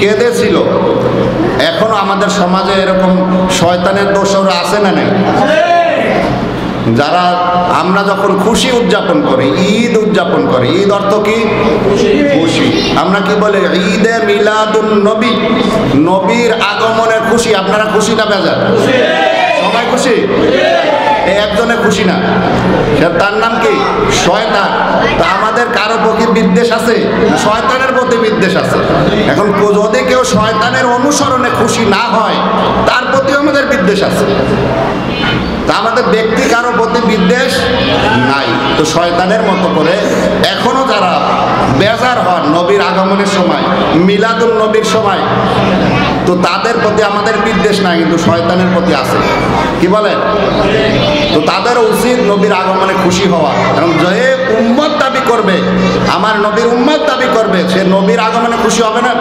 কেঁদেছিল। এখনো আমাদের সমাজে এরকম শয়তানের দোসর আছে না নেই? যারা আমরা যখন খুশি উদযাপন করি, ঈদ উদযাপন করি, ঈদ অর্থ কি? খুশি। আমরা কি বলে? ঈদে মিলাদুন নবী, নবীর আগমনের খুশি। আপনারা খুশি না বেজার? সবাই খুশি? একজনে খুশি না, তার নাম কি? শয়তান। তা আমাদের কারো প্রতি বিদ্বেষ আছে? শয়তানের প্রতি বিদ্বেষ আছে। এখন যদি কেউ শয়তানের অনুসরণে খুশি না হয়, তার প্রতিও আমাদের বিদ্বেষ আছে। তা আমাদের ব্যক্তি কারো প্রতি বিদ্বেষ নাই। তো শয়তানের মতো করে এখনো যারা বেজার হন নবীর আগমনের সময়, মিলাদুন নবীর সময়, তো তাদের প্রতি আমাদের বিদ্বেষ নাই, কিন্তু শয়তানের প্রতি আছে। কি বলেন? তো তাদের উচিত নবীর আগমনে খুশি হওয়া। কারণ যে উম্মত দাবি করবে, আমার নবীর উম্মত দাবি করবে, সে নবীর আগমনে খুশি হবে না?